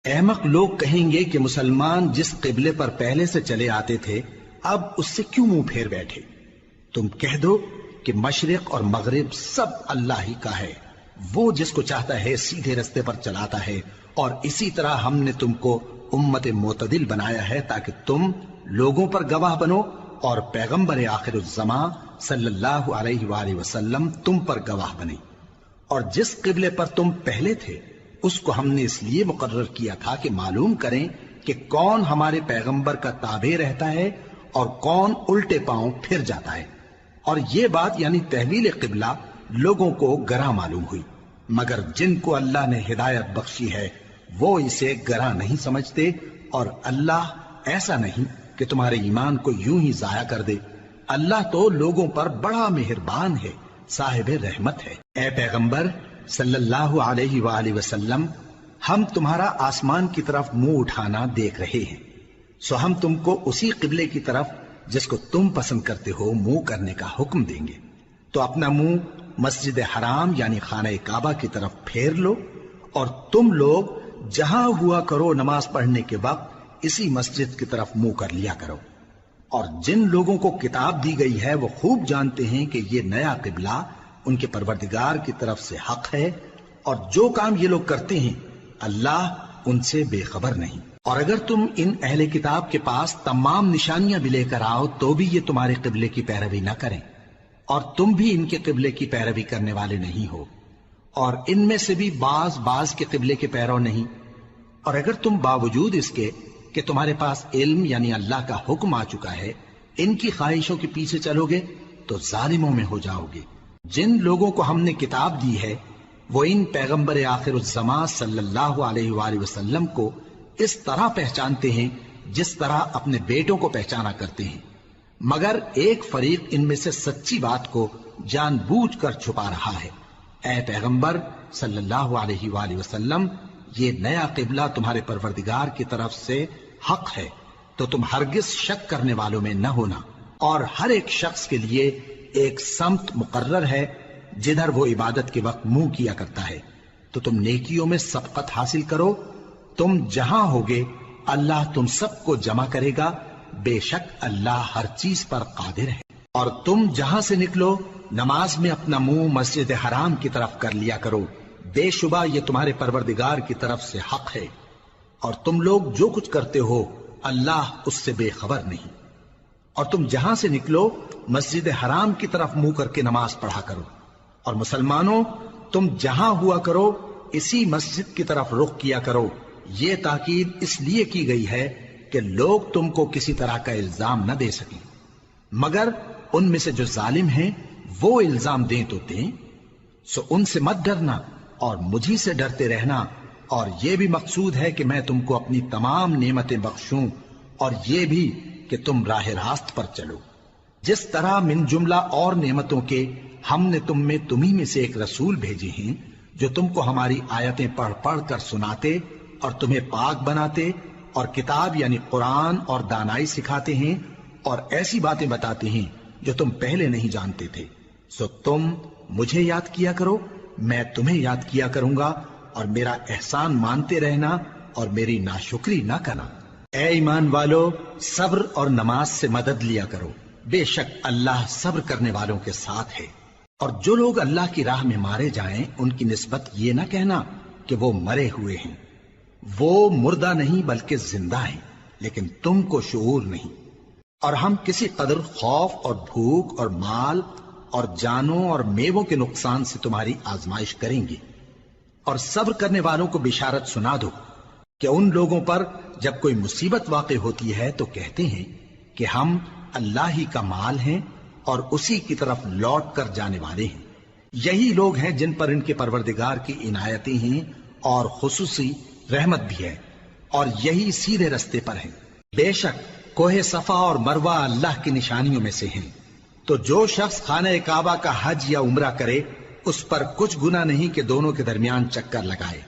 احمق لوگ کہیں گے کہ مسلمان جس قبلے پر پہلے سے چلے آتے تھے اب اس سے کیوں منہ پھیر بیٹھے؟ تم کہہ دو کہ مشرق اور مغرب سب اللہ ہی کا ہے، وہ جس کو چاہتا ہے سیدھے رستے پر چلاتا ہے، اور اسی طرح ہم نے تم کو امت معتدل بنایا ہے تاکہ تم لوگوں پر گواہ بنو اور پیغمبر آخر الزمان صلی اللہ علیہ وآلہ وسلم تم پر گواہ بنے۔ اور جس قبلے پر تم پہلے تھے اس کو ہم نے اس لیے مقرر کیا تھا کہ معلوم کریں کہ کون ہمارے پیغمبر کا تابع رہتا ہے اور کون الٹے پاؤں پھر جاتا ہے۔ اور یہ بات یعنی تحویل قبلہ لوگوں کو گراں معلوم ہوئی، مگر جن کو اللہ نے ہدایت بخشی ہے وہ اسے گراں نہیں سمجھتے، اور اللہ ایسا نہیں کہ تمہارے ایمان کو یوں ہی ضائع کر دے۔ اللہ تو لوگوں پر بڑا مہربان ہے، صاحب رحمت ہے۔ اے پیغمبر صلی اللہ علیہ وآلہ وسلم، ہم تمہارا آسمان کی طرف منہ اٹھانا دیکھ رہے ہیں، سو ہم تم کو اسی قبلے کی طرف جس کو تم پسند کرتے ہو منہ کرنے کا حکم دیں گے۔ تو اپنا منہ مسجد حرام یعنی خانہ کعبہ کی طرف پھیر لو، اور تم لوگ جہاں ہوا کرو نماز پڑھنے کے وقت اسی مسجد کی طرف منہ کر لیا کرو۔ اور جن لوگوں کو کتاب دی گئی ہے وہ خوب جانتے ہیں کہ یہ نیا قبلہ ان کے پروردگار کی طرف سے حق ہے، اور جو کام یہ لوگ کرتے ہیں اللہ ان سے بے خبر نہیں۔ اور اگر تم ان اہل کتاب کے پاس تمام نشانیاں بھی لے کر آؤ تو بھی یہ تمہارے قبلے کی پیروی نہ کریں، اور تم بھی ان کے قبلے کی پیروی کرنے والے نہیں ہو، اور ان میں سے بھی بعض کے قبلے کے پیرو نہیں۔ اور اگر تم باوجود اس کے کہ تمہارے پاس علم یعنی اللہ کا حکم آ چکا ہے ان کی خواہشوں کے پیچھے چلو گے تو ظالموں میں ہو جاؤ گے۔ جن لوگوں کو ہم نے کتاب دی ہے وہ ان پیغمبر آخر الزمان صلی اللہ علیہ وآلہ وسلم کو اس طرح پہچانتے ہیں جس طرح اپنے بیٹوں کو پہچانا کرتے ہیں، مگر ایک فریق ان میں سے سچی بات کو جان بوجھ کر چھپا رہا ہے۔ اے پیغمبر صلی اللہ علیہ وآلہ وسلم، یہ نیا قبلہ تمہارے پروردگار کی طرف سے حق ہے، تو تم ہرگز شک کرنے والوں میں نہ ہونا، اور ہر ایک شخص کے لیے ایک سمت مقرر ہے جدھر وہ عبادت کے وقت منہ کیا کرتا ہے، تو تم نیکیوں میں سبقت حاصل کرو۔ تم جہاں ہوگے اللہ تم سب کو جمع کرے گا، بے شک اللہ ہر چیز پر قادر ہے۔ اور تم جہاں سے نکلو نماز میں اپنا منہ مسجد حرام کی طرف کر لیا کرو، بے شبہ یہ تمہارے پروردگار کی طرف سے حق ہے، اور تم لوگ جو کچھ کرتے ہو اللہ اس سے بے خبر نہیں۔ اور تم جہاں سے نکلو مسجد حرام کی طرف منہ کر کے نماز پڑھا کرو، اور مسلمانوں تم جہاں ہوا کرو اسی مسجد کی طرف رخ کیا کرو۔ یہ تاکید اس لیے کی گئی ہے کہ لوگ تم کو کسی طرح کا الزام نہ دے سکیں، مگر ان میں سے جو ظالم ہیں وہ الزام دیں تو دیں، سو ان سے مت ڈرنا اور مجھی سے ڈرتے رہنا، اور یہ بھی مقصود ہے کہ میں تم کو اپنی تمام نعمتیں بخشوں، اور یہ بھی کہ تم راہ راست پر چلو۔ جس طرح من جملہ اور نعمتوں کے ہم نے تمہیں میں سے ایک رسول بھیجے ہیں جو تم کو ہماری آیتیں پڑھ پڑھ کر سناتے اور تمہیں پاک بناتے، اور کتاب یعنی قرآن اور دانائی سکھاتے ہیں، اور ایسی باتیں بتاتے ہیں جو تم پہلے نہیں جانتے تھے۔ سو تم مجھے یاد کیا کرو، میں تمہیں یاد کیا کروں گا، اور میرا احسان مانتے رہنا اور میری ناشکری نہ کرنا۔ اے ایمان والو، صبر اور نماز سے مدد لیا کرو، بے شک اللہ صبر کرنے والوں کے ساتھ ہے۔ اور جو لوگ اللہ کی راہ میں مارے جائیں ان کی نسبت یہ نہ کہنا کہ وہ مرے ہوئے ہیں، وہ مردہ نہیں بلکہ زندہ ہیں، لیکن تم کو شعور نہیں۔ اور ہم کسی قدر خوف اور بھوک اور مال اور جانوں اور میووں کے نقصان سے تمہاری آزمائش کریں گے، اور صبر کرنے والوں کو بشارت سنا دو کہ ان لوگوں پر جب کوئی مصیبت واقع ہوتی ہے تو کہتے ہیں کہ ہم اللہ ہی کا مال ہیں اور اسی کی طرف لوٹ کر جانے والے ہیں۔ یہی لوگ ہیں جن پر ان کے پروردگار کی عنایتیں ہیں اور خصوصی رحمت بھی ہے، اور یہی سیدھے رستے پر ہیں۔ بے شک کوہ صفا اور مروہ اللہ کی نشانیوں میں سے ہیں، تو جو شخص خانہ کعبہ کا حج یا عمرہ کرے اس پر کچھ گناہ نہیں کہ دونوں کے درمیان چکر لگائے،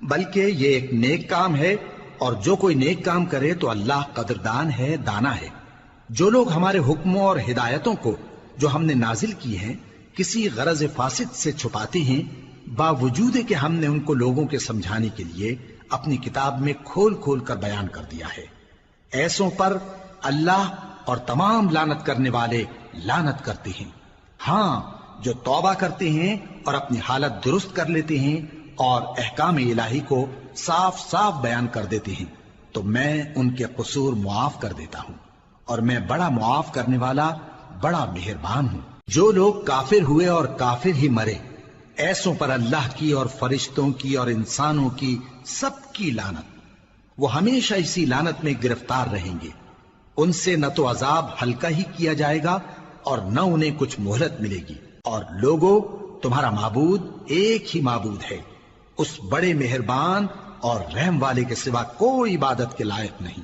بلکہ یہ ایک نیک کام ہے، اور جو کوئی نیک کام کرے تو اللہ قدردان ہے، دانا ہے۔ جو لوگ ہمارے حکموں اور ہدایتوں کو جو ہم نے نازل کی ہیں کسی غرض فاسد سے چھپاتے ہیں، باوجود کہ ہم نے ان کو لوگوں کے سمجھانے کے لیے اپنی کتاب میں کھول کھول کر بیان کر دیا ہے۔ ایسوں پر اللہ اور تمام لعنت کرنے والے لعنت کرتے ہیں۔ ہاں، جو توبہ کرتے ہیں اور اپنی حالت درست کر لیتے ہیں اور احکام الہی کو صاف صاف بیان کر دیتے ہیں تو میں ان کے قصور معاف کر دیتا ہوں، اور میں بڑا معاف کرنے والا، بڑا مہربان ہوں۔ جو لوگ کافر ہوئے اور کافر ہی مرے، ایسوں پر اللہ کی اور فرشتوں کی اور انسانوں کی سب کی لعنت، وہ ہمیشہ اسی لعنت میں گرفتار رہیں گے۔ ان سے نہ تو عذاب ہلکا ہی کیا جائے گا اور نہ انہیں کچھ مہلت ملے گی۔ اور لوگوں، تمہارا معبود ایک ہی معبود ہے، اس بڑے مہربان اور رحم والے کے سوا کوئی عبادت کے لائق نہیں۔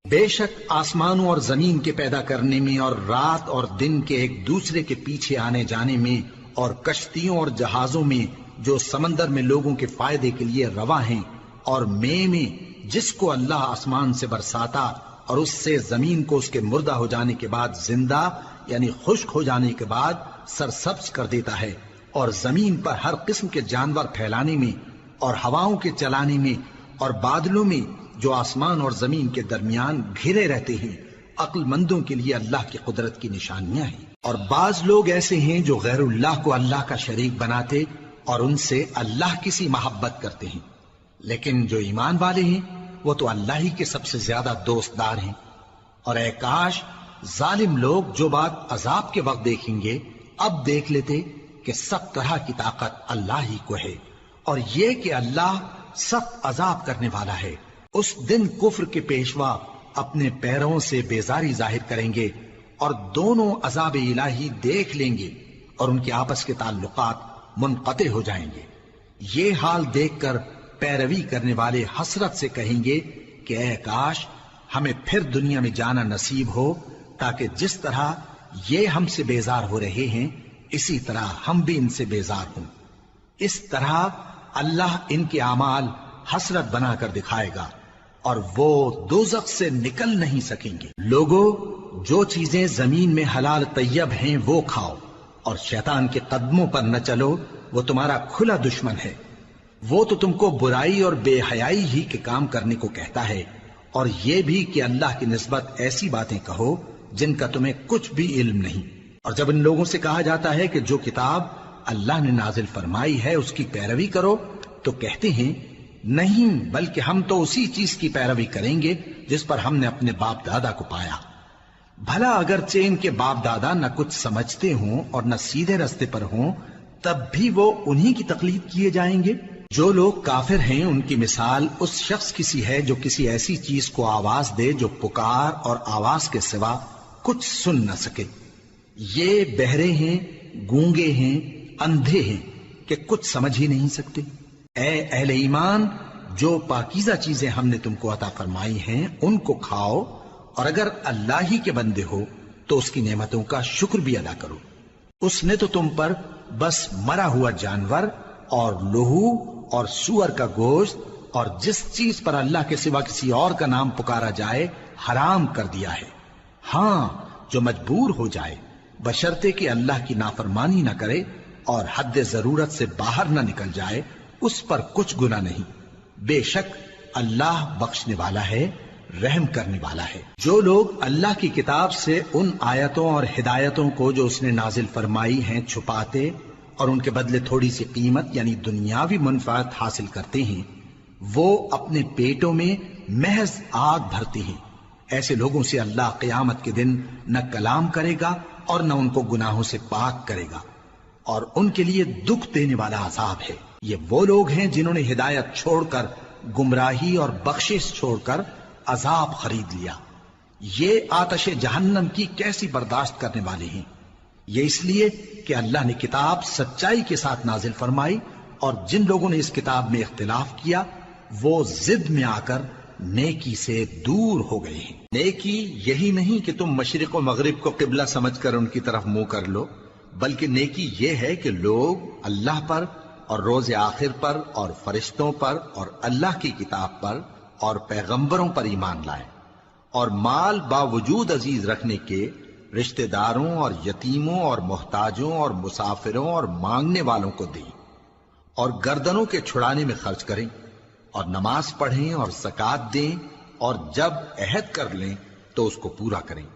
بے شک آسمانوں اور زمین کے پیدا کرنے میں اور رات اور دن کے ایک دوسرے کے پیچھے آنے جانے میں اور کشتیوں اور جہازوں میں جو سمندر میں لوگوں کے فائدے کے لیے رواں ہیں، اور میں جس کو اللہ آسمان سے برساتا اور اس سے زمین کو اس کے مردہ ہو جانے کے بعد زندہ یعنی خشک ہو جانے کے بعد سرسبز کر دیتا ہے، اور زمین پر ہر قسم کے جانور پھیلانے میں اور ہواؤں کے چلانے میں اور بادلوں میں جو آسمان اور زمین کے درمیان گھرے رہتے ہیں، عقل مندوں کے لیے اللہ کی قدرت کی نشانیاں ہیں۔ اور بعض لوگ ایسے ہیں جو غیر اللہ کو اللہ کا شریک بناتے اور ان سے اللہ کی سی محبت کرتے ہیں، لیکن جو ایمان والے ہیں وہ تو اللہ ہی کے سب سے زیادہ دوست دار ہیں۔ اور اے کاش ظالم لوگ جو بات عذاب کے وقت دیکھیں گے اب دیکھ لیتے کہ سب طرح کی طاقت اللہ ہی کو ہے، اور یہ کہ اللہ سخت عذاب کرنے والا ہے۔ اس دن کفر کے پیشوا اپنے پیروں سے بیزاری ظاہر کریں گے اور دونوں عذاب الہی دیکھ لیں گے اور ان کے آپس کے تعلقات منقطع ہو جائیں گے۔ یہ حال دیکھ کر پیروی کرنے والے حسرت سے کہیں گے کہ اے کاش ہمیں پھر دنیا میں جانا نصیب ہو، تاکہ جس طرح یہ ہم سے بیزار ہو رہے ہیں اسی طرح ہم بھی ان سے بیزار ہوں۔ اس طرح اللہ ان کے اعمال حسرت بنا کر دکھائے گا اور وہ دوزخ سے نکل نہیں سکیں گے۔ لوگوں، جو چیزیں زمین میں حلال طیب ہیں وہ کھاؤ، اور شیطان کے قدموں پر نہ چلو، وہ تمہارا کھلا دشمن ہے۔ وہ تو تم کو برائی اور بے حیائی ہی کے کام کرنے کو کہتا ہے، اور یہ بھی کہ اللہ کی نسبت ایسی باتیں کہو جن کا تمہیں کچھ بھی علم نہیں۔ اور جب ان لوگوں سے کہا جاتا ہے کہ جو کتاب اللہ نے نازل فرمائی ہے اس کی پیروی کرو، تو کہتے ہیں نہیں، بلکہ ہم تو اسی چیز کی پیروی کریں گے جس پر ہم نے اپنے باپ دادا کو پایا۔ بھلا اگرچہ ان کے باپ دادا نہ کچھ سمجھتے ہوں اور نہ سیدھے رستے پر ہوں، تب بھی وہ انہی کی تقلید کیے جائیں گے۔ جو لوگ کافر ہیں ان کی مثال اس شخص کی سی ہے جو کسی ایسی چیز کو آواز دے جو پکار اور آواز کے سوا کچھ سن نہ سکے۔ یہ بہرے ہیں، گونگے ہیں، اندھے ہیں کہ کچھ سمجھ ہی نہیں سکتے۔ اے اہل ایمان، جو پاکیزہ چیزیں ہم نے تم کو عطا فرمائی ہیں ان کو کھاؤ، اور اگر اللہ ہی کے بندے ہو تو اس کی نعمتوں کا شکر بھی ادا کرو۔ اس نے تو تم پر بس مرا ہوا جانور اور لہو اور سور کا گوشت اور جس چیز پر اللہ کے سوا کسی اور کا نام پکارا جائے حرام کر دیا ہے۔ ہاں، جو مجبور ہو جائے بشرطے کہ اللہ کی نافرمانی نہ کرے اور حد ضرورت سے باہر نہ نکل جائے، اس پر کچھ گناہ نہیں۔ بے شک اللہ بخشنے والا ہے، رحم کرنے والا ہے۔ جو لوگ اللہ کی کتاب سے ان آیتوں اور ہدایتوں کو جو اس نے نازل فرمائی ہیں چھپاتے اور ان کے بدلے تھوڑی سی قیمت یعنی دنیاوی منفعت حاصل کرتے ہیں، وہ اپنے پیٹوں میں محض آگ بھرتے ہیں۔ ایسے لوگوں سے اللہ قیامت کے دن نہ کلام کرے گا اور نہ ان کو گناہوں سے پاک کرے گا، اور ان کے لیے دکھ دینے والا عذاب ہے۔ یہ وہ لوگ ہیں جنہوں نے ہدایت چھوڑ کر گمراہی اور بخشش چھوڑ کر عذاب خرید لیا۔ یہ آتش جہنم کی کیسی برداشت کرنے والے ہیں۔ یہ اس لیے کہ اللہ نے کتاب سچائی کے ساتھ نازل فرمائی، اور جن لوگوں نے اس کتاب میں اختلاف کیا وہ ضد میں آ کر نیکی سے دور ہو گئے ہیں۔ نیکی یہی نہیں کہ تم مشرق و مغرب کو قبلہ سمجھ کر ان کی طرف منہ کر لو، بلکہ نیکی یہ ہے کہ لوگ اللہ پر اور روز آخر پر اور فرشتوں پر اور اللہ کی کتاب پر اور پیغمبروں پر ایمان لائیں، اور مال باوجود عزیز رکھنے کے رشتہ داروں اور یتیموں اور محتاجوں اور مسافروں اور مانگنے والوں کو دیں، اور گردنوں کے چھڑانے میں خرچ کریں، اور نماز پڑھیں اور زکات دیں، اور جب عہد کر لیں تو اس کو پورا کریں،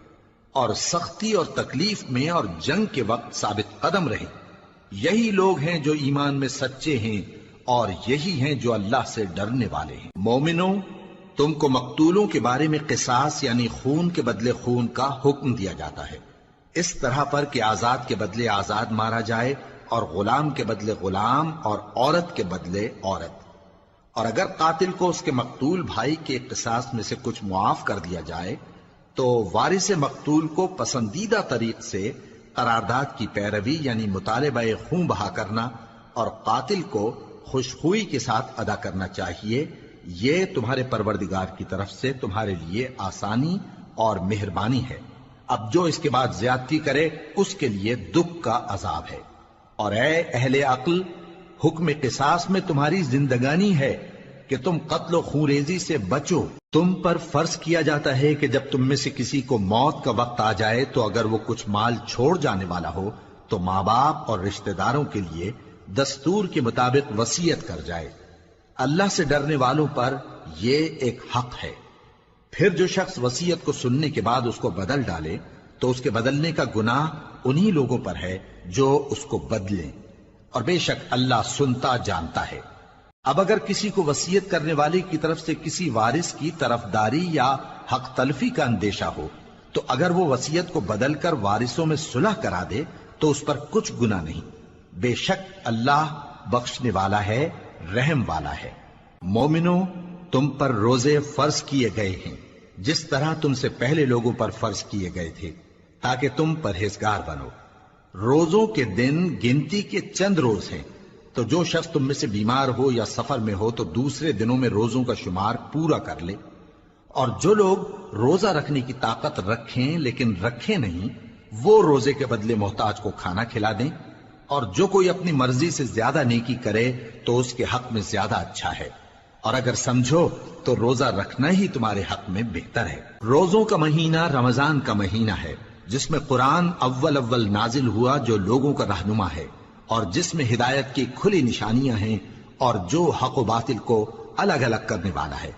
اور سختی اور تکلیف میں اور جنگ کے وقت ثابت قدم رہیں۔ یہی لوگ ہیں جو ایمان میں سچے ہیں، اور یہی ہیں جو اللہ سے ڈرنے والے ہیں۔ مومنوں، تم کو مقتولوں کے بارے میں قصاص یعنی خون کے بدلے خون کا حکم دیا جاتا ہے، اس طرح پر کہ آزاد کے بدلے آزاد مارا جائے، اور غلام کے بدلے غلام، اور عورت کے بدلے عورت۔ اور اگر قاتل کو اس کے مقتول بھائی کے قصاص میں سے کچھ معاف کر دیا جائے تو وارث مقتول کو پسندیدہ طریق سے قرارداد کی پیروی یعنی مطالبہ خون بہا کرنا اور قاتل کو خوشخوئی کے ساتھ ادا کرنا چاہیے۔ یہ تمہارے پروردگار کی طرف سے تمہارے لیے آسانی اور مہربانی ہے۔ اب جو اس کے بعد زیادتی کرے اس کے لیے دکھ کا عذاب ہے۔ اور اے اہل عقل، حکم قصاص میں تمہاری زندگانی ہے کہ تم قتل و خونریزی سے بچو۔ تم پر فرض کیا جاتا ہے کہ جب تم میں سے کسی کو موت کا وقت آ جائے تو اگر وہ کچھ مال چھوڑ جانے والا ہو تو ماں باپ اور رشتہ داروں کے لیے دستور کے مطابق وصیت کر جائے۔ اللہ سے ڈرنے والوں پر یہ ایک حق ہے۔ پھر جو شخص وصیت کو سننے کے بعد اس کو بدل ڈالے تو اس کے بدلنے کا گناہ انہی لوگوں پر ہے جو اس کو بدلیں، اور بے شک اللہ سنتا جانتا ہے۔ اب اگر کسی کو وصیت کرنے والے کی طرف سے کسی وارث کی طرفداری یا حق تلفی کا اندیشہ ہو تو اگر وہ وصیت کو بدل کر وارثوں میں صلح کرا دے تو اس پر کچھ گناہ نہیں، بے شک اللہ بخشنے والا ہے، رحم والا ہے۔ مومنوں، تم پر روزے فرض کیے گئے ہیں جس طرح تم سے پہلے لوگوں پر فرض کیے گئے تھے تاکہ تم پرہیزگار بنو۔ روزوں کے دن گنتی کے چند روز ہیں، تو جو شخص تم میں سے بیمار ہو یا سفر میں ہو تو دوسرے دنوں میں روزوں کا شمار پورا کر لے۔ اور جو لوگ روزہ رکھنے کی طاقت رکھیں لیکن رکھیں نہیں، وہ روزے کے بدلے محتاج کو کھانا کھلا دیں۔ اور جو کوئی اپنی مرضی سے زیادہ نیکی کرے تو اس کے حق میں زیادہ اچھا ہے، اور اگر سمجھو تو روزہ رکھنا ہی تمہارے حق میں بہتر ہے۔ روزوں کا مہینہ رمضان کا مہینہ ہے جس میں قرآن اول نازل ہوا جو لوگوں کا رہنما ہے اور جس میں ہدایت کی کھلی نشانیاں ہیں اور جو حق و باطل کو الگ الگ کرنے والا ہے۔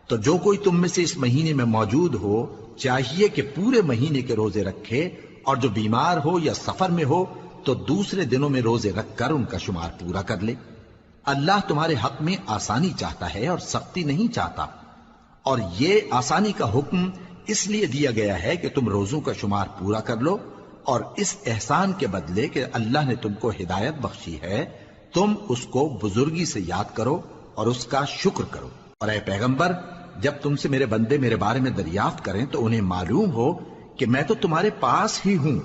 تو جو کوئی تم میں سے اس مہینے میں موجود ہو چاہیے کہ پورے مہینے کے روزے رکھے، اور جو بیمار ہو یا سفر میں ہو تو دوسرے دنوں میں روزے رکھ کر ان کا شمار پورا کر لے۔ اللہ تمہارے حق میں آسانی چاہتا ہے اور سختی نہیں چاہتا، اور یہ آسانی کا حکم اس لیے دیا گیا ہے کہ تم روزوں کا شمار پورا کر لو، اور اس احسان کے بدلے کہ اللہ نے تم کو ہدایت بخشی ہے تم اس کو بزرگی سے یاد کرو اور اس کا شکر کرو۔ اور اے پیغمبر، جب تم سے میرے بندے میرے بارے میں دریافت کریں تو انہیں معلوم ہو کہ میں تو تمہارے پاس ہی ہوں۔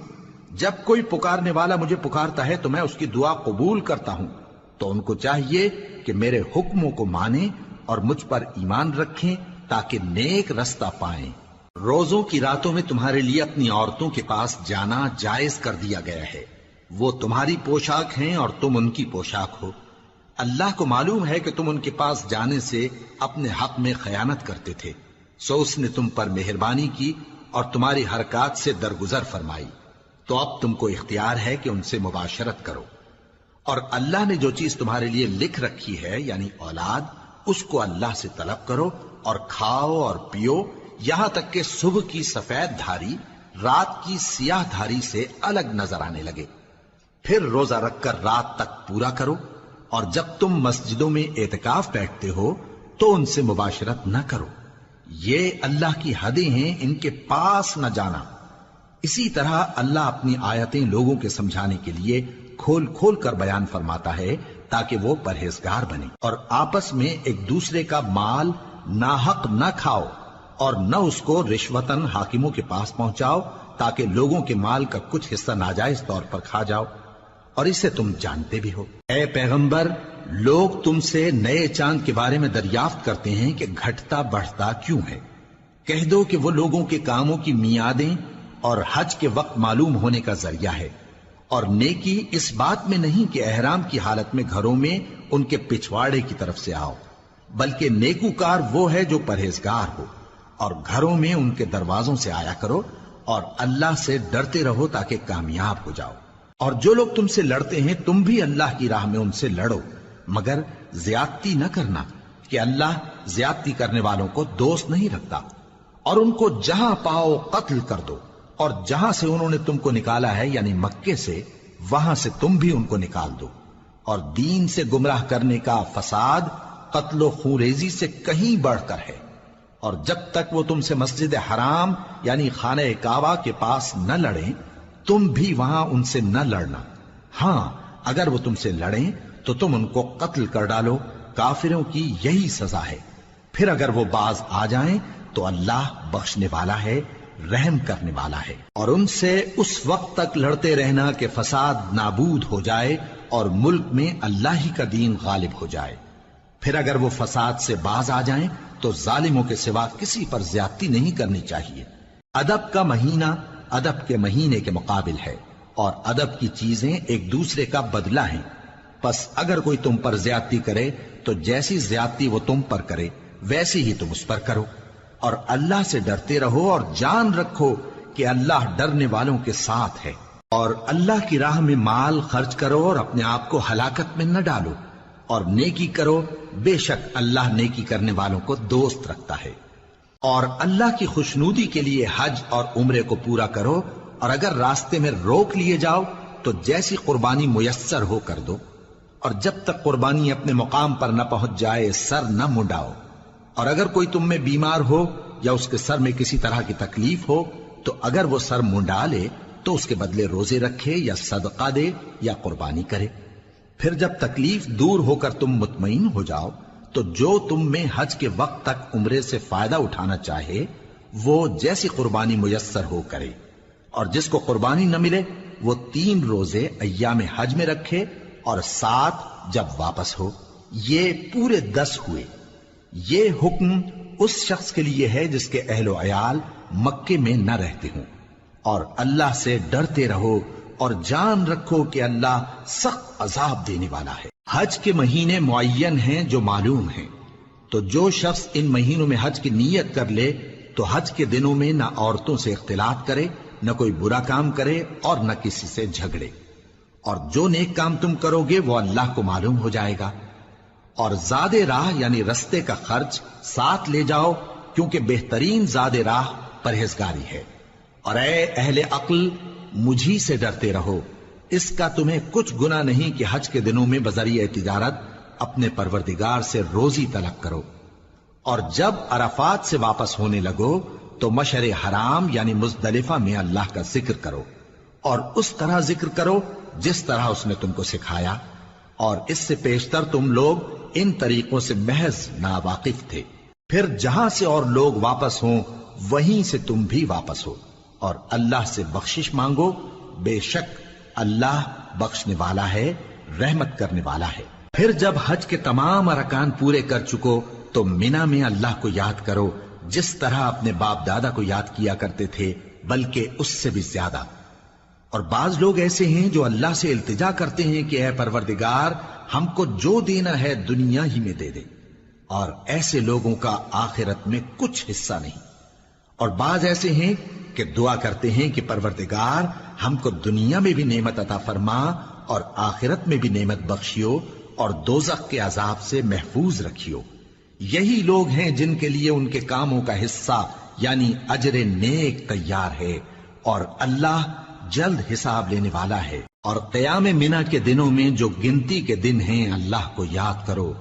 جب کوئی پکارنے والا مجھے پکارتا ہے تو میں اس کی دعا قبول کرتا ہوں، تو ان کو چاہیے کہ میرے حکموں کو مانیں اور مجھ پر ایمان رکھیں تاکہ نیک رستہ پائیں۔ روزوں کی راتوں میں تمہارے لیے اپنی عورتوں کے پاس جانا جائز کر دیا گیا ہے، وہ تمہاری پوشاک ہیں اور تم ان کی پوشاک ہو۔ اللہ کو معلوم ہے کہ تم ان کے پاس جانے سے اپنے حق میں خیانت کرتے تھے، سو اس نے تم پر مہربانی کی اور تمہاری حرکات سے درگزر فرمائی، تو اب تم کو اختیار ہے کہ ان سے مباشرت کرو۔ اور اللہ نے جو چیز تمہارے لیے لکھ رکھی ہے یعنی اولاد، اس کو اللہ سے طلب کرو اور کھاؤ اور پیو یہاں تک کہ صبح کی سفید دھاری رات کی سیاہ دھاری سے الگ نظر آنے لگے، پھر روزہ رکھ کر رات تک پورا کرو۔ اور جب تم مسجدوں میں اعتکاف بیٹھتے ہو تو ان سے مباشرت نہ کرو، یہ اللہ کی حدیں ہیں، ان کے پاس نہ جانا۔ اسی طرح اللہ اپنی آیتیں لوگوں کے سمجھانے کے لیے کھول کھول کر بیان فرماتا ہے تاکہ وہ پرہیزگار بنے۔ اور آپس میں ایک دوسرے کا مال ناحق نہ کھاؤ اور نہ اس کو رشوتاً حاکموں کے پاس پہنچاؤ تاکہ لوگوں کے مال کا کچھ حصہ ناجائز طور پر کھا جاؤ، اور اسے تم جانتے بھی ہو۔ اے پیغمبر، لوگ تم سے نئے چاند کے بارے میں دریافت کرتے ہیں کہ گھٹتا بڑھتا کیوں ہے۔ کہہ دو کہ وہ لوگوں کے کاموں کی میعادیں اور حج کے وقت معلوم ہونے کا ذریعہ ہے، اور نیکی اس بات میں نہیں کہ احرام کی حالت میں گھروں میں ان کے پچھواڑے کی طرف سے آؤ، بلکہ نیکوکار وہ ہے جو پرہیزگار ہو، اور گھروں میں ان کے دروازوں سے آیا کرو اور اللہ سے ڈرتے رہو تاکہ کامیاب ہو جاؤ۔ اور جو لوگ تم سے لڑتے ہیں تم بھی اللہ کی راہ میں ان سے لڑو، مگر زیادتی نہ کرنا، کہ اللہ زیادتی کرنے والوں کو دوست نہیں رکھتا، اور ان کو جہاں پاؤ قتل کر دو، اور جہاں سے انہوں نے تم کو نکالا ہے یعنی مکے سے، وہاں سے تم بھی ان کو نکال دو۔ اور دین سے گمراہ کرنے کا فساد قتل و خونریزی سے کہیں بڑھ کر ہے، اور جب تک وہ تم سے مسجد حرام یعنی خانہ کعبہ کے پاس نہ لڑیں تم بھی وہاں ان سے نہ لڑنا۔ ہاں اگر وہ تم سے لڑیں تو تم ان کو قتل کر ڈالو، کافروں کی یہی سزا ہے۔ پھر اگر وہ باز آ جائیں تو اللہ بخشنے والا ہے، رحم کرنے والا ہے۔ اور ان سے اس وقت تک لڑتے رہنا کہ فساد نابود ہو جائے اور ملک میں اللہ ہی کا دین غالب ہو جائے۔ پھر اگر وہ فساد سے باز آ جائیں تو ظالموں کے سوا کسی پر زیادتی نہیں کرنی چاہیے۔ ادب کا مہینہ ادب کے مہینے کے مقابل ہے، اور ادب کی چیزیں ایک دوسرے کا بدلہ ہیں۔ پس اگر کوئی تم پر زیادتی کرے تو جیسی زیادتی وہ تم پر کرے ویسی ہی تم اس پر کرو، اور اللہ سے ڈرتے رہو اور جان رکھو کہ اللہ ڈرنے والوں کے ساتھ ہے۔ اور اللہ کی راہ میں مال خرچ کرو اور اپنے آپ کو ہلاکت میں نہ ڈالو، اور نیکی کرو، بے شک اللہ نیکی کرنے والوں کو دوست رکھتا ہے۔ اور اللہ کی خوشنودی کے لیے حج اور عمرے کو پورا کرو، اور اگر راستے میں روک لیے جاؤ تو جیسی قربانی میسر ہو کر دو، اور جب تک قربانی اپنے مقام پر نہ پہنچ جائے سر نہ منڈاؤ۔ اور اگر کوئی تم میں بیمار ہو یا اس کے سر میں کسی طرح کی تکلیف ہو تو اگر وہ سر منڈا لے تو اس کے بدلے روزے رکھے یا صدقہ دے یا قربانی کرے۔ پھر جب تکلیف دور ہو کر تم مطمئن ہو جاؤ تو جو تم میں حج کے وقت تک عمرے سے فائدہ اٹھانا چاہے وہ جیسی قربانی میسر ہو کرے، اور جس کو قربانی نہ ملے وہ 3 روزے ایام حج میں رکھے اور 7 جب واپس ہو، یہ پورے 10 ہوئے۔ یہ حکم اس شخص کے لیے ہے جس کے اہل و عیال مکے میں نہ رہتے ہوں۔ اور اللہ سے ڈرتے رہو اور جان رکھو کہ اللہ سخت عذاب دینے والا ہے۔ حج کے مہینے معین ہیں جو معلوم ہیں، تو جو شخص ان مہینوں میں حج کی نیت کر لے تو حج کے دنوں میں نہ عورتوں سے اختلاط کرے، نہ کوئی برا کام کرے اور نہ کسی سے جھگڑے۔ اور جو نیک کام تم کرو گے وہ اللہ کو معلوم ہو جائے گا۔ اور زاد راہ یعنی رستے کا خرچ ساتھ لے جاؤ، کیونکہ بہترین زاد راہ پرہیزگاری ہے۔ اور اے اہل عقل مجھی سے ڈرتے رہو، اس کا تمہیں کچھ گناہ نہیں کہ حج کے دنوں میں بذریعہ تجارت اپنے پروردگار سے روزی طلب کرو۔ اور جب عرفات سے واپس ہونے لگو تو مشعر حرام یعنی مزدلفہ میں اللہ کا ذکر کرو، اور اس طرح ذکر کرو جس طرح اس نے تم کو سکھایا، اور اس سے پیشتر تم لوگ ان طریقوں سے محض ناواقف تھے۔ پھر جہاں سے اور لوگ واپس ہوں وہیں سے تم بھی واپس ہو، اور اللہ سے بخشش مانگو، بے شک اللہ بخشنے والا ہے، رحمت کرنے والا ہے۔ پھر جب حج کے تمام ارکان پورے کر چکو تو مینا میں اللہ کو یاد کرو جس طرح اپنے باپ دادا کو یاد کیا کرتے تھے، بلکہ اس سے بھی زیادہ۔ اور بعض لوگ ایسے ہیں جو اللہ سے التجا کرتے ہیں کہ اے پروردگار ہم کو جو دینا ہے دنیا ہی میں دے دے، اور ایسے لوگوں کا آخرت میں کچھ حصہ نہیں۔ اور بعض ایسے ہیں کہ دعا کرتے ہیں کہ پروردگار ہم کو دنیا میں بھی نعمت عطا فرما اور آخرت میں بھی نعمت بخشیو اور دوزخ کے عذاب سے محفوظ رکھیو۔ یہی لوگ ہیں جن کے لیے ان کے کاموں کا حصہ یعنی اجر نیک تیار ہے، اور اللہ جلد حساب لینے والا ہے۔ اور قیام منا کے دنوں میں جو گنتی کے دن ہیں اللہ کو یاد کرو،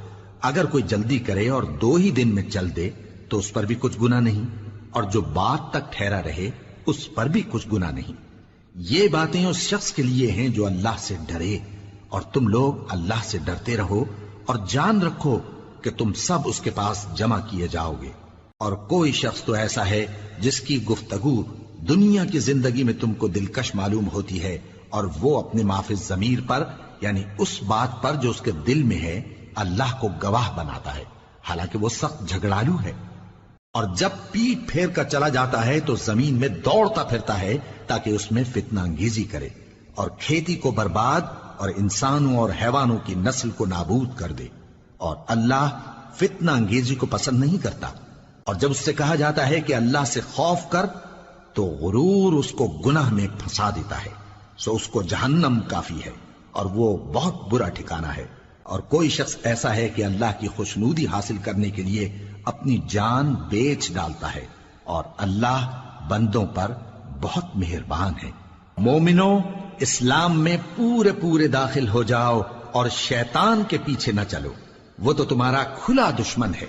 اگر کوئی جلدی کرے اور 2 ہی دن میں چل دے تو اس پر بھی کچھ گناہ نہیں، اور جو بات تک ٹھہرا رہے اس پر بھی کچھ گناہ نہیں۔ یہ باتیں اس شخص کے لیے ہیں جو اللہ سے ڈرے، اور تم لوگ اللہ سے ڈرتے رہو اور جان رکھو کہ تم سب اس کے پاس جمع کیے جاؤ گے۔ اور کوئی شخص تو ایسا ہے جس کی گفتگو دنیا کی زندگی میں تم کو دلکش معلوم ہوتی ہے، اور وہ اپنے معافی ضمیر پر یعنی اس بات پر جو اس کے دل میں ہے اللہ کو گواہ بناتا ہے، حالانکہ وہ سخت جھگڑالو ہے۔ اور جب پیٹ پھیر کر چلا جاتا ہے تو زمین میں دوڑتا پھرتا ہے تاکہ اس میں فتنہ انگیزی کرے اور کھیتی کو برباد اور انسانوں اور حیوانوں کی نسل کو نابود کر دے، اور اللہ فتنہ انگیزی کو پسند نہیں کرتا۔ اور جب اس سے کہا جاتا ہے کہ اللہ سے خوف کر تو غرور اس کو گناہ میں پھنسا دیتا ہے، سو اس کو جہنم کافی ہے اور وہ بہت برا ٹھکانہ ہے۔ اور کوئی شخص ایسا ہے کہ اللہ کی خوشنودی حاصل کرنے کے لیے اپنی جان بیچ ڈالتا ہے، اور اللہ بندوں پر بہت مہربان ہے۔ مومنو، اسلام میں پورے پورے داخل ہو جاؤ اور شیطان کے پیچھے نہ چلو، وہ تو تمہارا کھلا دشمن ہے۔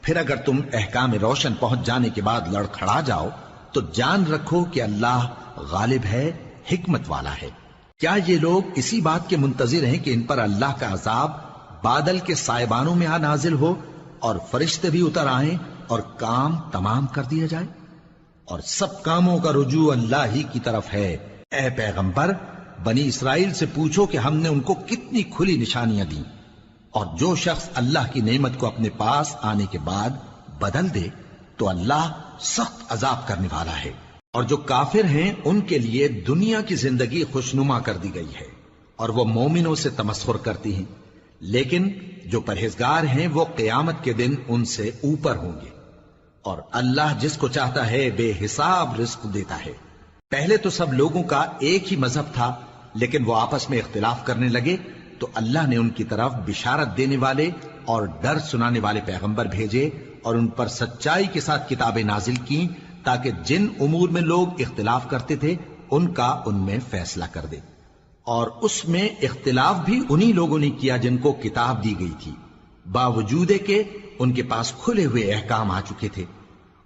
پھر اگر تم احکام روشن پہنچ جانے کے بعد لڑکھڑا جاؤ تو جان رکھو کہ اللہ غالب ہے، حکمت والا ہے۔ کیا یہ لوگ اسی بات کے منتظر ہیں کہ ان پر اللہ کا عذاب بادل کے سائبانوں میں نازل ہو اور فرشتے بھی اتر آئیں اور کام تمام کر دیا جائے؟ اور سب کاموں کا رجوع اللہ ہی کی طرف ہے۔ اے پیغمبر، بنی اسرائیل سے پوچھو کہ ہم نے ان کو کتنی کھلی نشانیاں دیں، اور جو شخص اللہ کی نعمت کو اپنے پاس آنے کے بعد بدل دے تو اللہ سخت عذاب کرنے والا ہے۔ اور جو کافر ہیں ان کے لیے دنیا کی زندگی خوشنما کر دی گئی ہے، اور وہ مومنوں سے تمسخر کرتی ہیں، لیکن جو پرہیزگار ہیں وہ قیامت کے دن ان سے اوپر ہوں گے۔ اور اللہ جس کو چاہتا ہے بے حساب رزق دیتا ہے۔ پہلے تو سب لوگوں کا ایک ہی مذہب تھا، لیکن وہ آپس میں اختلاف کرنے لگے تو اللہ نے ان کی طرف بشارت دینے والے اور ڈر سنانے والے پیغمبر بھیجے، اور ان پر سچائی کے ساتھ کتابیں نازل کی تاکہ جن امور میں لوگ اختلاف کرتے تھے ان کا ان میں فیصلہ کر دے۔ اور اس میں اختلاف بھی انہی لوگوں نے کیا جن کو کتاب دی گئی تھی، باوجود کہ ان کے پاس کھلے ہوئے احکام آ چکے تھے،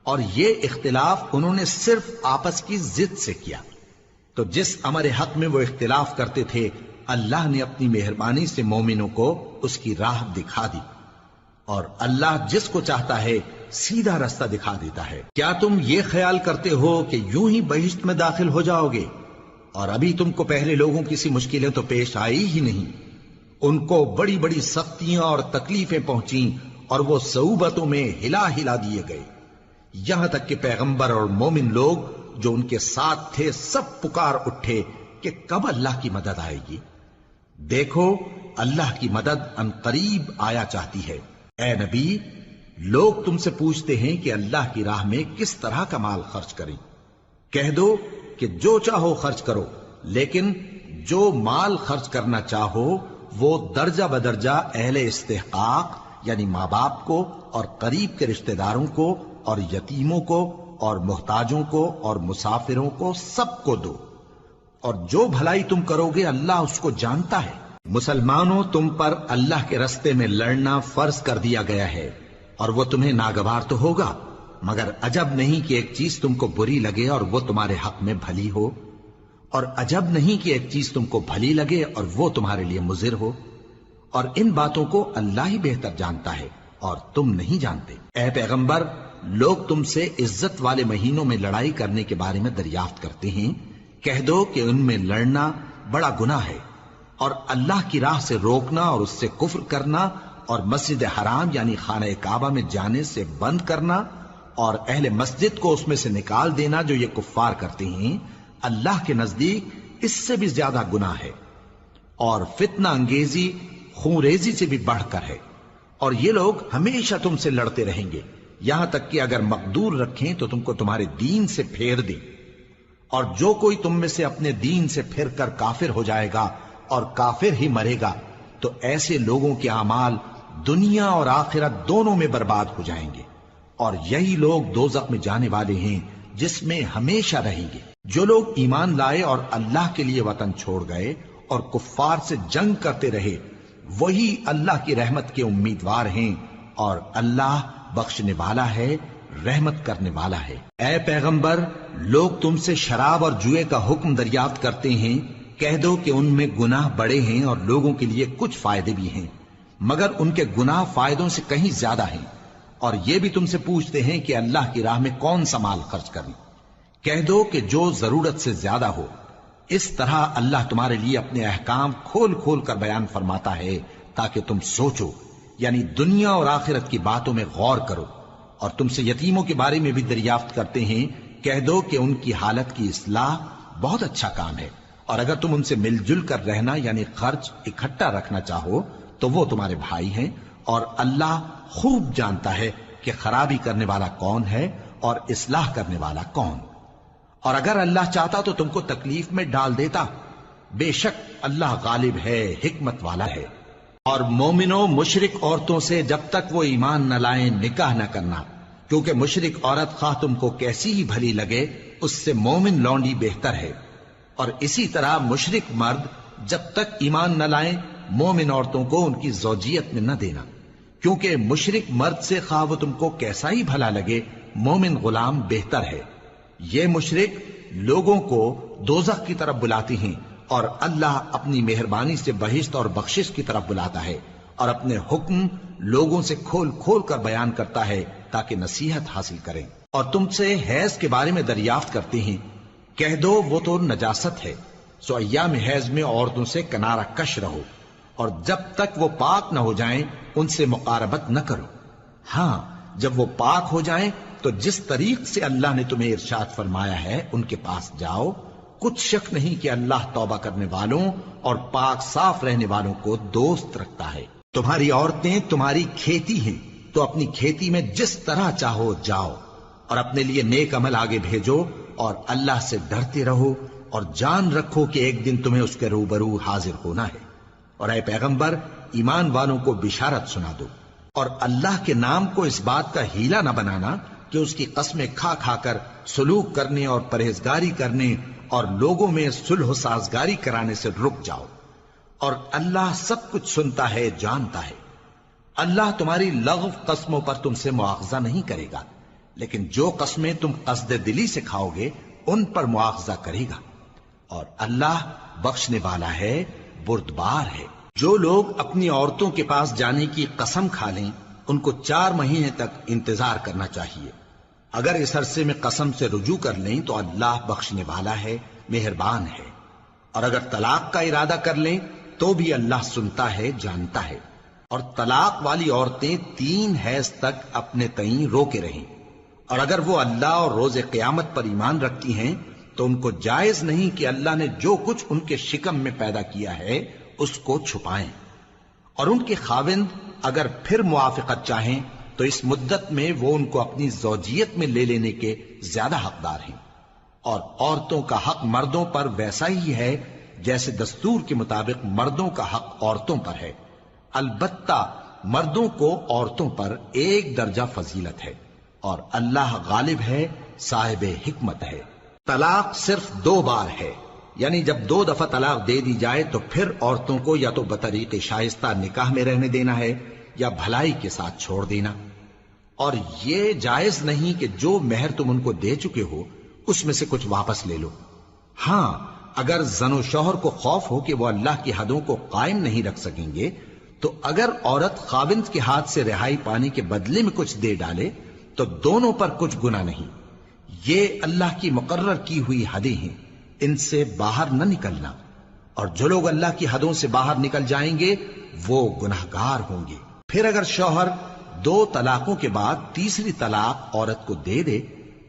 اور یہ اختلاف انہوں نے صرف آپس کی ضد سے کیا۔ تو جس امر حق میں وہ اختلاف کرتے تھے اللہ نے اپنی مہربانی سے مومنوں کو اس کی راہ دکھا دی، اور اللہ جس کو چاہتا ہے سیدھا رستہ دکھا دیتا ہے۔ کیا تم یہ خیال کرتے ہو کہ یوں ہی بہشت میں داخل ہو جاؤ گے، اور ابھی تم کو پہلے لوگوں کی سی مشکلیں تو پیش آئی ہی نہیں؟ ان کو بڑی بڑی سختیاں اور تکلیفیں پہنچیں، اور وہ صعوبتوں میں ہلا ہلا دیے گئے، یہاں تک کہ پیغمبر اور مومن لوگ جو ان کے ساتھ تھے سب پکار اٹھے کہ کب اللہ کی مدد آئے گی۔ دیکھو اللہ کی مدد ان قریب آیا چاہتی ہے۔ اے نبی، لوگ تم سے پوچھتے ہیں کہ اللہ کی راہ میں کس طرح کا مال خرچ کریں۔ کہہ دو کہ جو چاہو خرچ کرو، لیکن جو مال خرچ کرنا چاہو وہ درجہ بدرجہ اہل استحقاق یعنی ماں باپ کو اور قریب کے رشتہ داروں کو اور یتیموں کو اور محتاجوں کو اور مسافروں کو سب کو دو، اور جو بھلائی تم کرو گے اللہ اس کو جانتا ہے۔ مسلمانوں، تم پر اللہ کے رستے میں لڑنا فرض کر دیا گیا ہے، اور وہ تمہیں ناگوار تو ہوگا، مگر عجب نہیں کہ ایک چیز تم کو بری لگے اور وہ تمہارے حق میں بھلی ہو، اور عجب نہیں کہ ایک چیز تم کو بھلی لگے اور وہ تمہارے لیے مضر ہو، اور ان باتوں کو اللہ ہی بہتر جانتا ہے اور تم نہیں جانتے۔ اے پیغمبر، لوگ تم سے عزت والے مہینوں میں لڑائی کرنے کے بارے میں دریافت کرتے ہیں، کہہ دو کہ ان میں لڑنا بڑا گناہ ہے، اور اللہ کی راہ سے روکنا اور اس سے کفر کرنا اور مسجد حرام یعنی خانہ کعبہ میں جانے سے بند کرنا اور اہل مسجد کو اس میں سے نکال دینا جو یہ کفار کرتے ہیں، اللہ کے نزدیک اس سے بھی زیادہ گناہ ہے، اور فتنہ انگیزی خونریزی سے بھی بڑھ کر ہے۔ اور یہ لوگ ہمیشہ تم سے لڑتے رہیں گے، یہاں تک کہ اگر مقدور رکھیں تو تم کو تمہارے دین سے پھیر دیں، اور جو کوئی تم میں سے اپنے دین سے پھر کر کافر ہو جائے گا اور کافر ہی مرے گا تو ایسے لوگوں کے اعمال دنیا اور آخرت دونوں میں برباد ہو جائیں گے، اور یہی لوگ دوزخ میں جانے والے ہیں جس میں ہمیشہ رہیں گے۔ جو لوگ ایمان لائے اور اللہ کے لیے وطن چھوڑ گئے اور کفار سے جنگ کرتے رہے وہی اللہ کی رحمت کے امیدوار ہیں، اور اللہ بخشنے والا ہے، رحمت کرنے والا ہے۔ اے پیغمبر، لوگ تم سے شراب اور جوئے کا حکم دریافت کرتے ہیں، کہہ دو کہ ان میں گناہ بڑے ہیں اور لوگوں کے لیے کچھ فائدے بھی ہیں، مگر ان کے گناہ فائدوں سے کہیں زیادہ ہیں۔ اور یہ بھی تم سے پوچھتے ہیں کہ اللہ کی راہ میں کون سا مال خرچ کریں، کہہ دو کہ جو ضرورت سے زیادہ ہو۔ اس طرح اللہ تمہارے لیے اپنے احکام کھول کھول کر بیان فرماتا ہے تاکہ تم سوچو، یعنی دنیا اور آخرت کی باتوں میں غور کرو۔ اور تم سے یتیموں کے بارے میں بھی دریافت کرتے ہیں، کہہ دو کہ ان کی حالت کی اصلاح بہت اچھا کام ہے، اور اگر تم ان سے مل جل کر رہنا یعنی خرچ اکٹھا رکھنا چاہو تو وہ تمہارے بھائی ہیں، اور اللہ خوب جانتا ہے کہ خرابی کرنے والا کون ہے اور اصلاح کرنے والا کون۔ اور اگر اللہ چاہتا تو تم کو تکلیف میں ڈال دیتا، بے شک اللہ غالب ہے، حکمت والا ہے۔ اور مومنوں مشرک عورتوں سے جب تک وہ ایمان نہ لائیں نکاح نہ کرنا، کیونکہ مشرک عورت خواہ تم کو کیسی ہی بھلی لگے اس سے مومن لونڈی بہتر ہے، اور اسی طرح مشرک مرد جب تک ایمان نہ لائیں مومن عورتوں کو ان کی زوجیت میں نہ دینا، کیونکہ مشرک مرد سے خواہ وہ تم کو کیسا ہی بھلا لگے مومن غلام بہتر ہے۔ یہ مشرک لوگوں کو دوزخ کی طرف بلاتی ہیں، اور اللہ اپنی مہربانی سے بہشت اور بخشش کی طرف بلاتا ہے، اور اپنے حکم لوگوں سے کھول کھول کر بیان کرتا ہے تاکہ نصیحت حاصل کریں۔ اور تم سے حیض کے بارے میں دریافت کرتے ہیں، کہہ دو وہ تو نجاست ہے، سو ایام حیض میں عورتوں سے کنارہ کش رہو، اور جب تک وہ پاک نہ ہو جائیں ان سے مقاربت نہ کرو۔ ہاں جب وہ پاک ہو جائیں تو جس طریق سے اللہ نے تمہیں ارشاد فرمایا ہے ان کے پاس جاؤ، کچھ شک نہیں کہ اللہ توبہ کرنے والوں اور پاک صاف رہنے والوں کو دوست رکھتا ہے۔ تمہاری عورتیں تمہاری کھیتی ہیں، تو اپنی کھیتی میں جس طرح چاہو جاؤ، اور اپنے لیے نیک عمل آگے بھیجو، اور اللہ سے ڈرتے رہو، اور جان رکھو کہ ایک دن تمہیں اس کے روبرو حاضر ہونا ہے۔ اور اے پیغمبر ایمان والوں کو بشارت سنا دو، اور اللہ کے نام کو اس بات کا ہیلہ نہ بنانا کہ اس کی قسمیں کھا کھا کر سلوک کرنے اور پرہیزگاری کرنے اور لوگوں میں صلح و سازگاری کرانے سے رک جاؤ، اور اللہ سب کچھ سنتا ہے جانتا ہے۔ اللہ تمہاری لغو قسموں پر تم سے مواخذہ نہیں کرے گا، لیکن جو قسمیں تم قصد دلی سے کھاؤ گے ان پر مواخذہ کرے گا، اور اللہ بخشنے والا ہے بردبار ہے۔ جو لوگ اپنی عورتوں کے پاس جانے کی قسم کھا لیں ان کو 4 مہینے تک انتظار کرنا چاہیے۔ اگر اس عرصے میں قسم سے رجوع کر لیں تو اللہ بخشنے والا ہے، مہربان ہے، اور اگر طلاق کا ارادہ کر لیں تو بھی اللہ سنتا ہے جانتا ہے۔ اور طلاق والی عورتیں 3 حیض تک اپنے تئیں روکے رہیں، اور اگر وہ اللہ اور روز قیامت پر ایمان رکھتی ہیں تو ان کو جائز نہیں کہ اللہ نے جو کچھ ان کے شکم میں پیدا کیا ہے اس کو چھپائیں، اور ان کے خاوند اگر پھر موافقت چاہیں تو اس مدت میں وہ ان کو اپنی زوجیت میں لے لینے کے زیادہ حقدار ہیں۔ اور عورتوں کا حق مردوں پر ویسا ہی ہے جیسے دستور کے مطابق مردوں کا حق عورتوں پر ہے، البتہ مردوں کو عورتوں پر 1 درجہ فضیلت ہے، اور اللہ غالب ہے، صاحب حکمت ہے۔ طلاق صرف 2 بار ہے، یعنی جب 2 دفعہ طلاق دے دی جائے تو پھر عورتوں کو یا تو بطریق شائستہ نکاح میں رہنے دینا ہے یا بھلائی کے ساتھ چھوڑ دینا، اور یہ جائز نہیں کہ جو مہر تم ان کو دے چکے ہو اس میں سے کچھ واپس لے لو۔ ہاں اگر زن و شوہر کو خوف ہو کہ وہ اللہ کی حدوں کو قائم نہیں رکھ سکیں گے تو اگر عورت خاوند کے ہاتھ سے رہائی پانے کے بدلے میں کچھ دے ڈالے تو دونوں پر کچھ گناہ نہیں۔ یہ اللہ کی مقرر کی ہوئی حدیں ہیں، ان سے باہر نہ نکلنا، اور جو لوگ اللہ کی حدوں سے باہر نکل جائیں گے وہ گناہگار ہوں گے۔ پھر اگر شوہر 2 طلاقوں کے بعد تیسری طلاق عورت کو دے دے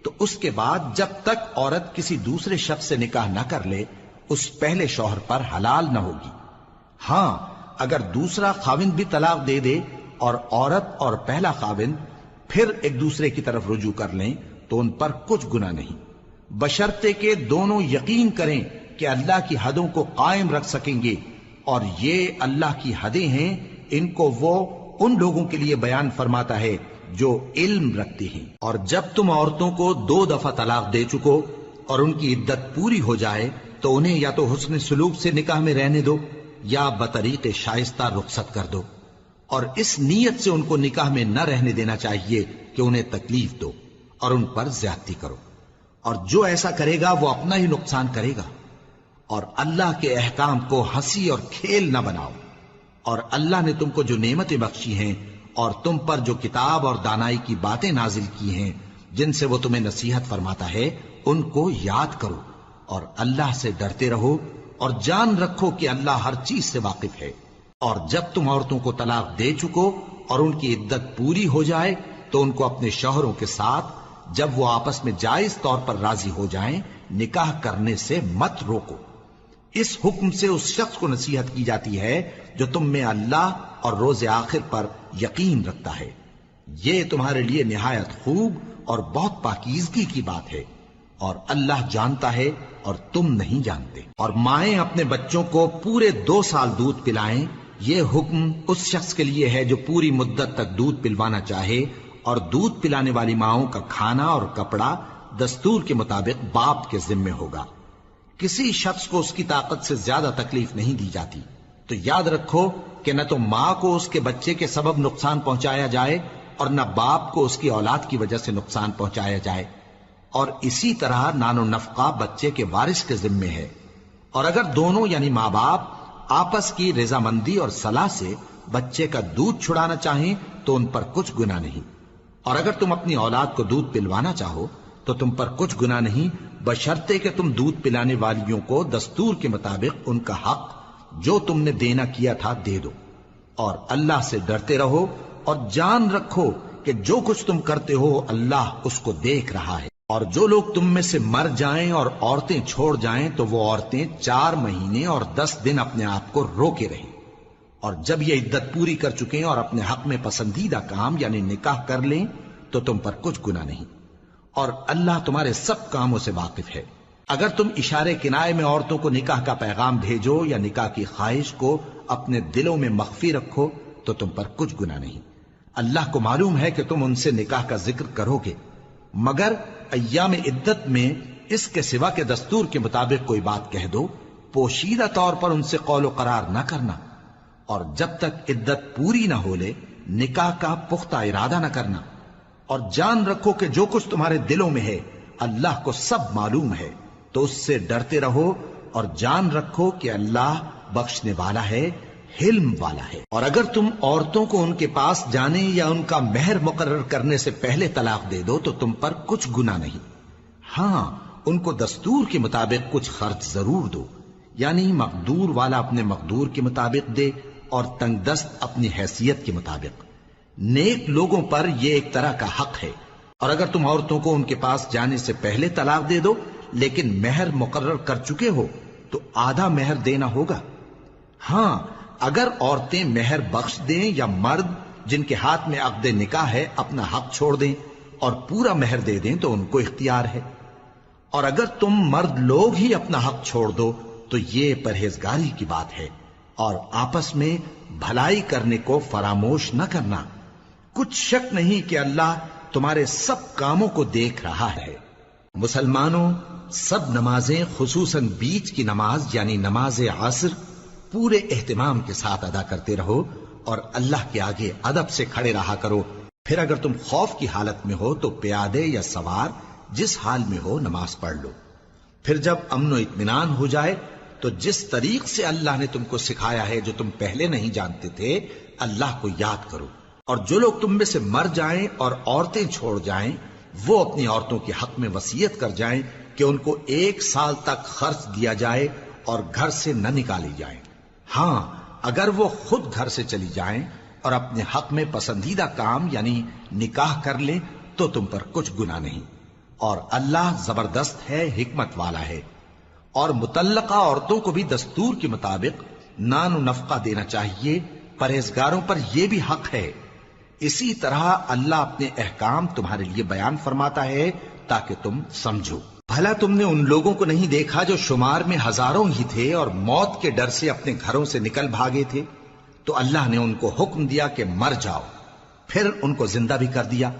تو اس کے بعد جب تک عورت کسی دوسرے شخص سے نکاح نہ کر لے اس پہلے شوہر پر حلال نہ ہوگی۔ ہاں اگر دوسرا خاوند بھی طلاق دے دے اور عورت اور پہلا خاوند پھر ایک دوسرے کی طرف رجوع کر لیں تو ان پر کچھ گناہ نہیں، بشرطے کہ دونوں یقین کریں کہ اللہ کی حدوں کو قائم رکھ سکیں گے، اور یہ اللہ کی حدیں ہیں، ان کو وہ ان لوگوں کے لیے بیان فرماتا ہے جو علم رکھتے ہیں۔ اور جب تم عورتوں کو 2 دفعہ طلاق دے چکو اور ان کی عدت پوری ہو جائے تو انہیں یا تو حسن سلوک سے نکاح میں رہنے دو یا بطریق شائستہ رخصت کر دو، اور اس نیت سے ان کو نکاح میں نہ رہنے دینا چاہیے کہ انہیں تکلیف دو اور ان پر زیادتی کرو، اور جو ایسا کرے گا وہ اپنا ہی نقصان کرے گا۔ اور اللہ کے احکام کو ہنسی اور کھیل نہ بناؤ، اور اللہ نے تم کو جو نعمتیں بخشی ہیں اور تم پر جو کتاب اور دانائی کی باتیں نازل کی ہیں جن سے وہ تمہیں نصیحت فرماتا ہے ان کو یاد کرو، اور اللہ سے ڈرتے رہو، اور جان رکھو کہ اللہ ہر چیز سے واقف ہے۔ اور جب تم عورتوں کو طلاق دے چکو اور ان کی عدت پوری ہو جائے تو ان کو اپنے شوہروں کے ساتھ جب وہ آپس میں جائز طور پر راضی ہو جائیں نکاح کرنے سے مت روکو۔ اس حکم سے اس شخص کو نصیحت کی جاتی ہے جو تم میں اللہ اور روز آخر پر یقین رکھتا ہے، یہ تمہارے لیے نہایت خوب اور بہت پاکیزگی کی بات ہے، اور اللہ جانتا ہے اور تم نہیں جانتے۔ اور مائیں اپنے بچوں کو پورے 2 سال دودھ پلائیں یہ حکم اس شخص کے لیے ہے جو پوری مدت تک دودھ پلوانا چاہے، اور دودھ پلانے والی ماؤں کا کھانا اور کپڑا دستور کے مطابق باپ کے ذمے ہوگا۔ کسی شخص کو اس کی طاقت سے زیادہ تکلیف نہیں دی جاتی، تو یاد رکھو کہ نہ تو ماں کو اس کے بچے کے سبب نقصان پہنچایا جائے اور نہ باپ کو اس کی اولاد کی وجہ سے نقصان پہنچایا جائے، اور اسی طرح نان و نفقہ بچے کے وارث کے ذمے ہے۔ اور اگر دونوں یعنی ماں باپ آپس کی رضامندی اور صلاح سے بچے کا دودھ چھڑانا چاہیں تو ان پر کچھ گناہ نہیں، اور اگر تم اپنی اولاد کو دودھ پلوانا چاہو تو تم پر کچھ گناہ نہیں، بشرطے کہ تم دودھ پلانے والیوں کو دستور کے مطابق ان کا حق جو تم نے دینا کیا تھا دے دو، اور اللہ سے ڈرتے رہو، اور جان رکھو کہ جو کچھ تم کرتے ہو اللہ اس کو دیکھ رہا ہے۔ اور جو لوگ تم میں سے مر جائیں اور عورتیں چھوڑ جائیں تو وہ عورتیں 4 مہینے اور 10 دن اپنے آپ کو روکے رہیں، اور جب یہ عدت پوری کر چکیں اور اپنے حق میں پسندیدہ کام یعنی نکاح کر لیں تو تم پر کچھ گناہ نہیں، اور اللہ تمہارے سب کاموں سے واقف ہے۔ اگر تم اشارے کنائے میں عورتوں کو نکاح کا پیغام بھیجو یا نکاح کی خواہش کو اپنے دلوں میں مخفی رکھو تو تم پر کچھ گناہ نہیں۔ اللہ کو معلوم ہے کہ تم ان سے نکاح کا ذکر کرو گے، مگر ایام عدت میں اس کے سوا کے دستور کے مطابق کوئی بات کہہ دو، پوشیدہ طور پر ان سے قول و قرار نہ کرنا، اور جب تک عدت پوری نہ ہو لے نکاح کا پختہ ارادہ نہ کرنا، اور جان رکھو کہ جو کچھ تمہارے دلوں میں ہے اللہ کو سب معلوم ہے، تو اس سے ڈرتے رہو، اور جان رکھو کہ اللہ بخشنے والا ہے، حلم والا ہے۔ اور اگر تم عورتوں کو ان کے پاس جانے یا ان کا مہر مقرر کرنے سے پہلے طلاق دے دو تو تم پر کچھ گناہ نہیں، ہاں ان کو دستور کے مطابق کچھ خرچ ضرور دو، یعنی مقدور والا اپنے مقدور کے مطابق دے اور تنگ دست اپنی حیثیت کے مطابق۔ نیک لوگوں پر یہ ایک طرح کا حق ہے۔ اور اگر تم عورتوں کو ان کے پاس جانے سے پہلے طلاق دے دو لیکن مہر مقرر کر چکے ہو تو آدھا مہر دینا ہوگا۔ ہاں اگر عورتیں مہر بخش دیں یا مرد جن کے ہاتھ میں عقد نکاح ہے اپنا حق چھوڑ دیں اور پورا مہر دے دیں تو ان کو اختیار ہے۔ اور اگر تم مرد لوگ ہی اپنا حق چھوڑ دو تو یہ پرہیزگاری کی بات ہے، اور آپس میں بھلائی کرنے کو فراموش نہ کرنا۔ کچھ شک نہیں کہ اللہ تمہارے سب کاموں کو دیکھ رہا ہے۔ مسلمانوں، سب نمازیں خصوصاً بیچ کی نماز یعنی نماز عصر پورے اہتمام کے ساتھ ادا کرتے رہو، اور اللہ کے آگے ادب سے کھڑے رہا کرو۔ پھر اگر تم خوف کی حالت میں ہو تو پیادے یا سوار جس حال میں ہو نماز پڑھ لو۔ پھر جب امن و اطمینان ہو جائے تو جس طریق سے اللہ نے تم کو سکھایا ہے جو تم پہلے نہیں جانتے تھے اللہ کو یاد کرو۔ اور جو لوگ تم میں سے مر جائیں اور عورتیں چھوڑ جائیں وہ اپنی عورتوں کے حق میں وصیت کر جائیں کہ ان کو 1 سال تک خرچ دیا جائے اور گھر سے نہ نکالی جائیں۔ ہاں اگر وہ خود گھر سے چلی جائیں اور اپنے حق میں پسندیدہ کام یعنی نکاح کر لیں تو تم پر کچھ گناہ نہیں، اور اللہ زبردست ہے، حکمت والا ہے۔ اور مطلقہ عورتوں کو بھی دستور کے مطابق نان و نفقہ دینا چاہیے، پرہیزگاروں پر یہ بھی حق ہے۔ اسی طرح اللہ اپنے احکام تمہارے لیے بیان فرماتا ہے تاکہ تم سمجھو۔ بھلا تم نے ان لوگوں کو نہیں دیکھا جو شمار میں ہزاروں ہی تھے اور موت کے ڈر سے اپنے گھروں سے نکل بھاگے تھے؟ تو اللہ نے ان کو حکم دیا کہ مر جاؤ، پھر ان کو زندہ بھی کر دیا۔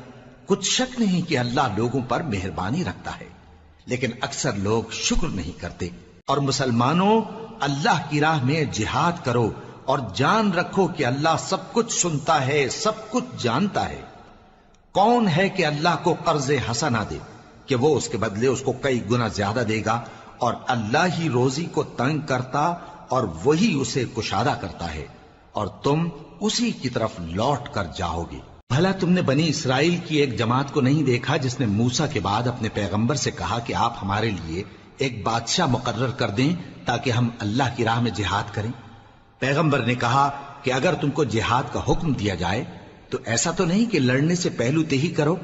کچھ شک نہیں کہ اللہ لوگوں پر مہربانی رکھتا ہے، لیکن اکثر لوگ شکر نہیں کرتے۔ اور مسلمانوں، اللہ کی راہ میں جہاد کرو، اور جان رکھو کہ اللہ سب کچھ سنتا ہے، سب کچھ جانتا ہے۔ کون ہے کہ اللہ کو قرض حسنہ دے کہ وہ اس کے بدلے اس کو کئی گنا زیادہ دے گا؟ اور اللہ ہی روزی کو تنگ کرتا اور وہی اسے کشادہ کرتا ہے، اور تم اسی کی طرف لوٹ کر جاؤ گے۔ بھلا تم نے بنی اسرائیل کی ایک جماعت کو نہیں دیکھا جس نے موسیٰ کے بعد اپنے پیغمبر سے کہا کہ آپ ہمارے لیے ایک بادشاہ مقرر کر دیں تاکہ ہم اللہ کی راہ میں جہاد کریں؟ پیغمبر نے کہا کہ اگر تم کو جہاد کا حکم دیا جائے تو ایسا تو نہیں کہ لڑنے سے پہلو تہی کرو۔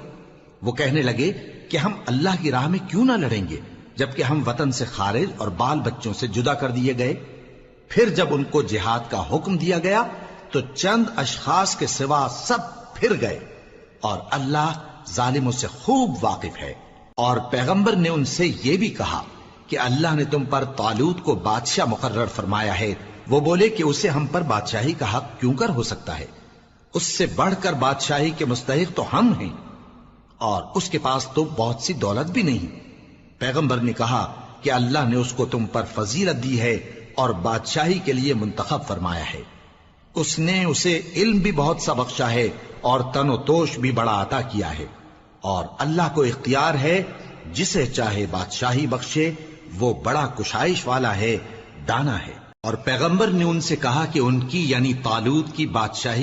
وہ کہنے لگے کہ ہم اللہ کی راہ میں کیوں نہ لڑیں گے جبکہ ہم وطن سے خارج اور بال بچوں سے جدا کر دیے گئے۔ پھر جب ان کو جہاد کا حکم دیا گیا تو چند اشخاص کے سوا سب پھر گئے، اور اللہ ظالموں سے خوب واقف ہے۔ اور پیغمبر نے ان سے یہ بھی کہا کہ اللہ نے تم پر طالوت کو بادشاہ مقرر فرمایا ہے، وہ بولے کہ اسے ہم پر بادشاہی کا حق کیوں کر ہو سکتا ہے؟ اس سے بڑھ کر بادشاہی کے مستحق تو ہم ہیں، اور اس کے پاس تو بہت سی دولت بھی نہیں۔ پیغمبر نے کہا کہ اللہ نے اس کو تم پر فضیلت دی ہے اور بادشاہی کے لیے منتخب فرمایا ہے۔ اس نے اسے علم بھی بہت سا بخشا ہے اور تن و توش بھی بڑا عطا کیا ہے، اور اللہ کو اختیار ہے جسے چاہے بادشاہی بخشے، وہ بڑا کشائش والا ہے، دانا ہے۔ اور پیغمبر نے ان سے کہا کہ ان کی یعنی طالوت کی بادشاہی